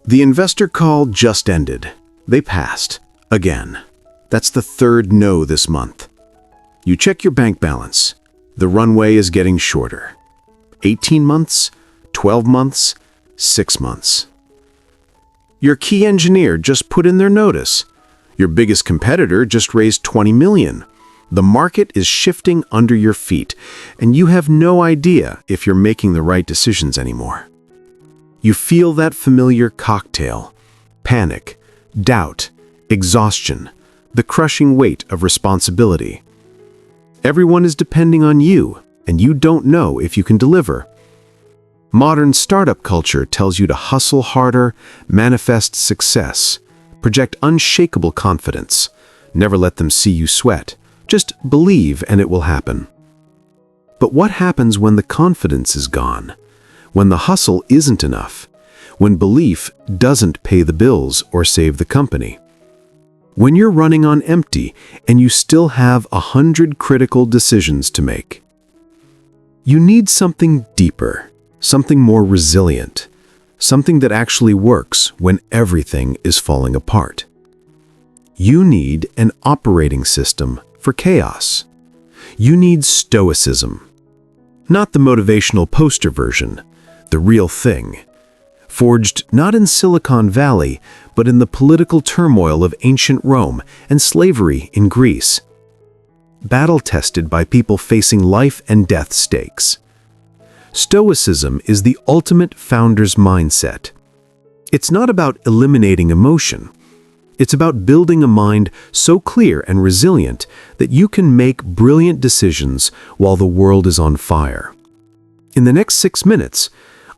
The investor call just ended. They passed. Again. That's the third no this month. You check your bank balance. The runway is getting shorter. 18 months, 12 months, 6 months. Your key engineer just put in their notice. Your biggest competitor just raised 20 million. The market is shifting under your feet, and you have no idea if you're making the right decisions anymore. You feel that familiar cocktail: panic, doubt, exhaustion, the crushing weight of responsibility. Everyone is depending on you, and you don't know if you can deliver. Modern startup culture tells you to hustle harder, manifest success, project unshakable confidence, never let them see you sweat. Just believe and it will happen. But what happens when the confidence is gone? When the hustle isn't enough? When belief doesn't pay the bills or save the company? When you're running on empty and you still have 100 critical decisions to make? You need something deeper, something more resilient, something that actually works when everything is falling apart. You need an operating system for chaos. You need Stoicism. Not the motivational poster version, the real thing. Forged not in Silicon Valley, but in the political turmoil of ancient Rome and slavery in Greece. Battle-tested by people facing life and death stakes. Stoicism is the ultimate founder's mindset. It's not about eliminating emotion. It's about building a mind so clear and resilient that you can make brilliant decisions while the world is on fire. In the next 6 minutes,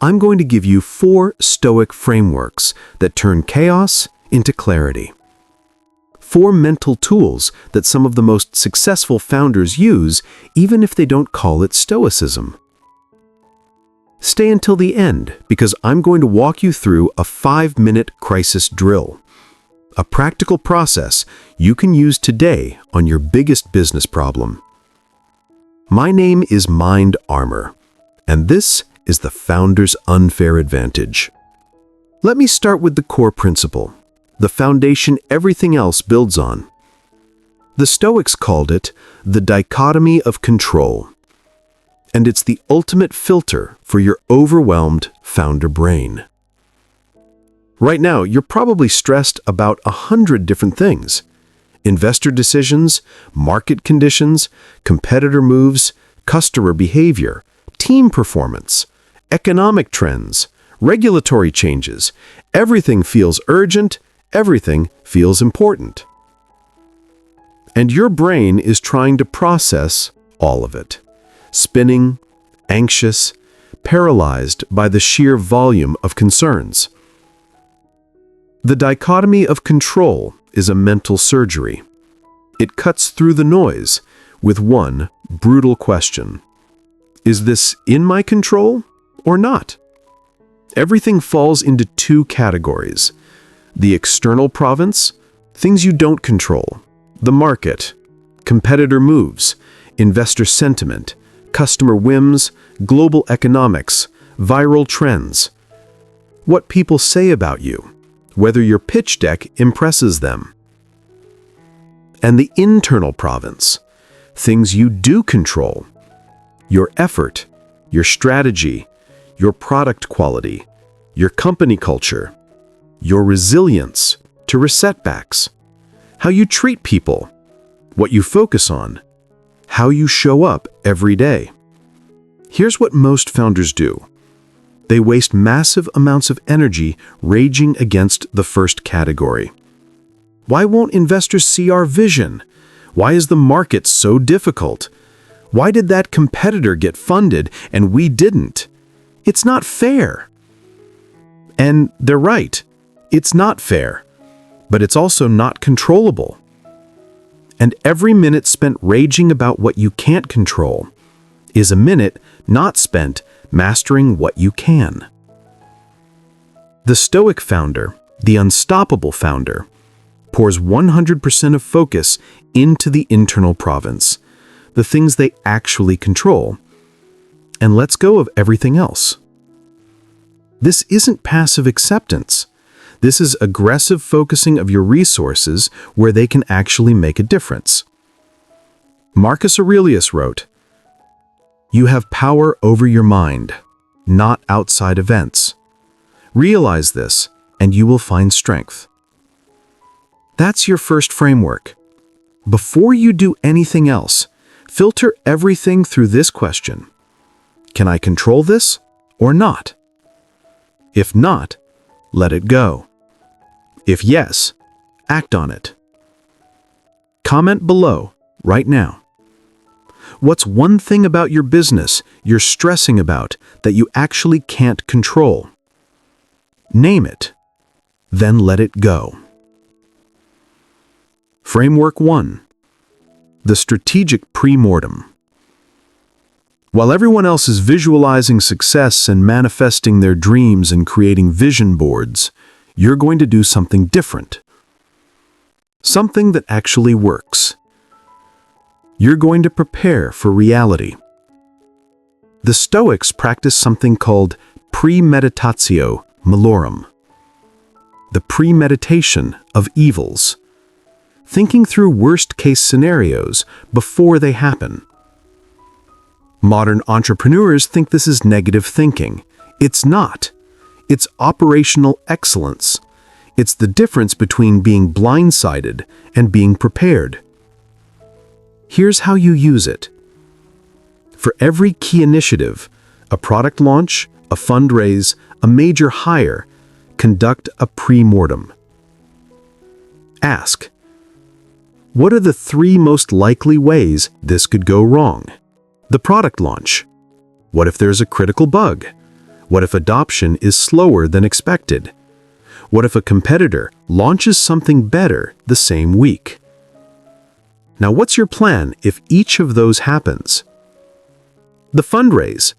I'm going to give you 4 Stoic frameworks that turn chaos into clarity. 4 mental tools that some of the most successful founders use, even if they don't call it Stoicism. Stay until the end, because I'm going to walk you through a 5-minute crisis drill. A practical process you can use today on your biggest business problem. My name is Mind Armor, and this is the founder's unfair advantage. Let me start with the core principle, the foundation everything else builds on. The Stoics called it the Dichotomy of Control, and it's the ultimate filter for your overwhelmed founder brain. Right now, you're probably stressed about 100 different things: investor decisions, market conditions, competitor moves, customer behavior, team performance, economic trends, regulatory changes. Everything feels urgent, everything feels important. And your brain is trying to process all of it, spinning, anxious, paralyzed by the sheer volume of concerns. The dichotomy of control is a mental surgery. It cuts through the noise with one brutal question: is this in my control or not? Everything falls into 2 categories: the external province, things you don't control, the market, competitor moves, investor sentiment, customer whims, global economics, viral trends, what people say about you, whether your pitch deck impresses them. And the internal province, things you do control, your effort, your strategy, your product quality, your company culture, your resilience to setbacks, how you treat people, what you focus on, how you show up every day. Here's what most founders do. They waste massive amounts of energy raging against the first category. Why won't investors see our vision? Why is the market so difficult? Why did that competitor get funded and we didn't? It's not fair. And they're right. It's not fair. But it's also not controllable. And every minute spent raging about what you can't control is a minute not spent mastering what you can. The Stoic founder, the unstoppable founder, pours 100% of focus into the internal province, the things they actually control, and lets go of everything else. This isn't passive acceptance. This is aggressive focusing of your resources where they can actually make a difference. Marcus Aurelius wrote, "You have power over your mind, not outside events. Realize this, and you will find strength." That's your first framework. Before you do anything else, filter everything through this question. Can I control this or not? If not, let it go. If yes, act on it. Comment below right now. What's one thing about your business you're stressing about that you actually can't control? Name it, then let it go. Framework 1. The strategic pre-mortem. While everyone else is visualizing success and manifesting their dreams and creating vision boards, you're going to do something different. Something that actually works. You're going to prepare for reality. The Stoics practice something called premeditatio malorum, the premeditation of evils, thinking through worst-case scenarios before they happen. Modern entrepreneurs think this is negative thinking. It's not. It's operational excellence. It's the difference between being blindsided and being prepared. Here's how you use it. For every key initiative, a product launch, a fundraise, a major hire, conduct a pre-mortem. Ask, what are the 3 most likely ways this could go wrong? The product launch. What if there's a critical bug? What if adoption is slower than expected? What if a competitor launches something better the same week? Now, what's your plan if each of those happens? The fundraise.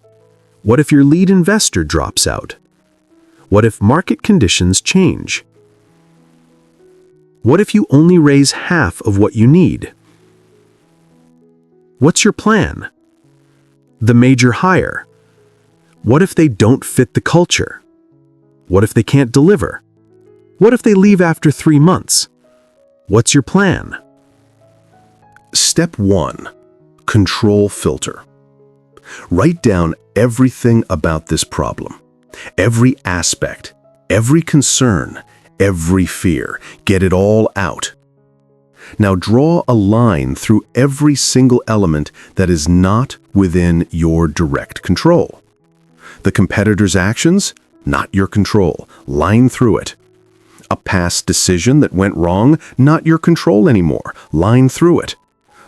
What if your lead investor drops out? What if market conditions change? What if you only raise half of what you need? What's your plan? The major hire. What if they don't fit the culture? What if they can't deliver? What if they leave after 3 months? What's your plan? Step 1. Control filter. Write down everything about this problem. Every aspect, every concern, every fear. Get it all out. Now draw a line through every single element that is not within your direct control. The competitor's actions, not your control. Line through it. A past decision that went wrong, not your control anymore. Line through it.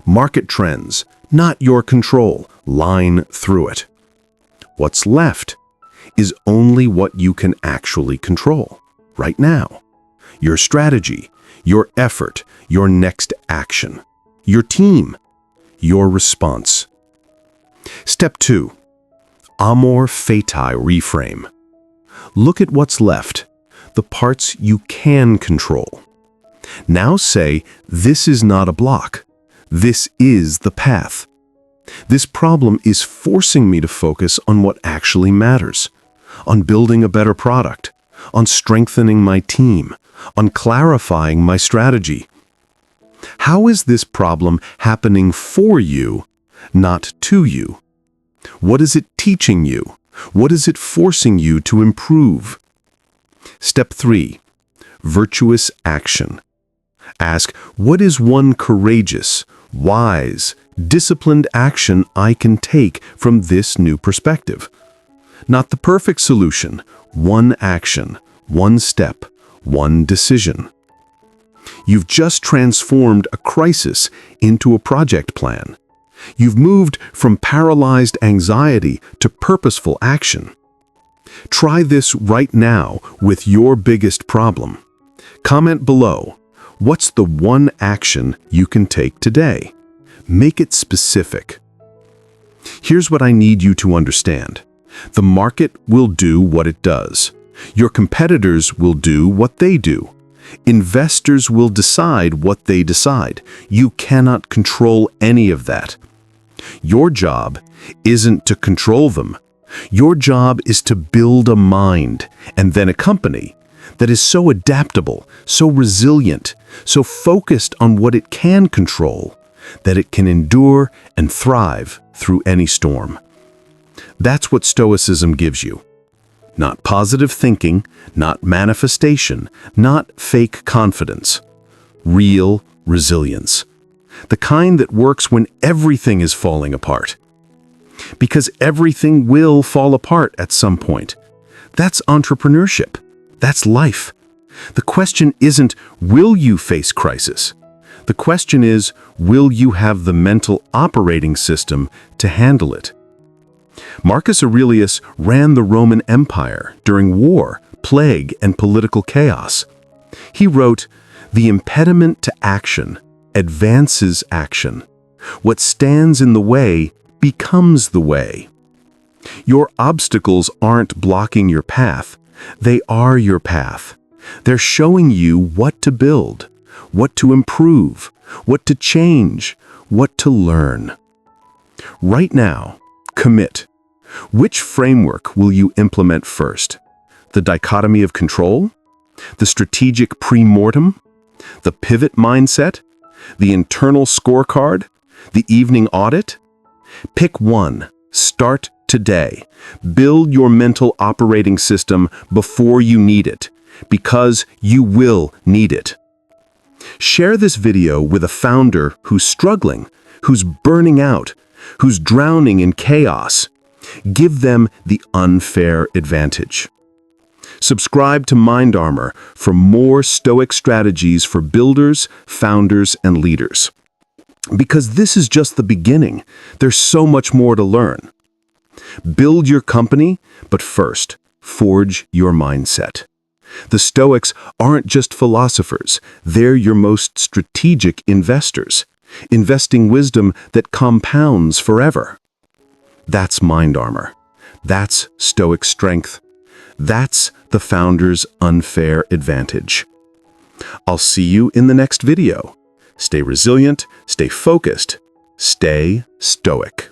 Market trends, not your control. Line through it. What's left is only what you can actually control right now. Your strategy, your effort, your next action, your team, your response. Step 2. Amor Fati reframe. Look at what's left, the parts you can control. Now say, this is not a block. This is the path. This problem is forcing me to focus on what actually matters, on building a better product, on strengthening my team, on clarifying my strategy. How is this problem happening for you, not to you? What is it teaching you? What is it forcing you to improve? Step 3. Virtuous action. Ask, what is one courageous, wise, disciplined action I can take from this new perspective? Not the perfect solution, one action, one step, one decision. You've just transformed a crisis into a project plan. You've moved from paralyzed anxiety to purposeful action. Try this right now with your biggest problem. Comment below, what's the one action you can take today? Make it specific. Here's what I need you to understand. The market will do what it does. Your competitors will do what they do. Investors will decide what they decide. You cannot control any of that. Your job isn't to control them. Your job is to build a mind and then a company that is so adaptable, so resilient, so focused on what it can control, that it can endure and thrive through any storm. That's what Stoicism gives you. Not positive thinking, not manifestation, not fake confidence. Real resilience. The kind that works when everything is falling apart. Because everything will fall apart at some point. That's entrepreneurship. That's life. The question isn't, will you face crisis? The question is, will you have the mental operating system to handle it? Marcus Aurelius ran the Roman Empire during war, plague, and political chaos. He wrote, "The impediment to action advances action. What stands in the way becomes the way." Your obstacles aren't blocking your path. They are your path. They're showing you what to build, what to improve, what to change, what to learn. Right now, commit. Which framework will you implement first? The dichotomy of control? The strategic pre-mortem? The pivot mindset? The internal scorecard? The evening audit? Pick one. Start today. Build your mental operating system before you need it, because you will need it. Share this video with a founder who's struggling, who's burning out, who's drowning in chaos. Give them the unfair advantage. Subscribe to Mind Armor for more Stoic strategies for builders, founders, and leaders. Because this is just the beginning. There's so much more to learn. Build your company, but first, forge your mindset. The Stoics aren't just philosophers. They're your most strategic investors, investing wisdom that compounds forever. That's Mind Armor. That's Stoic strength. That's the founder's unfair advantage. I'll see you in the next video. Stay resilient, stay focused, stay Stoic.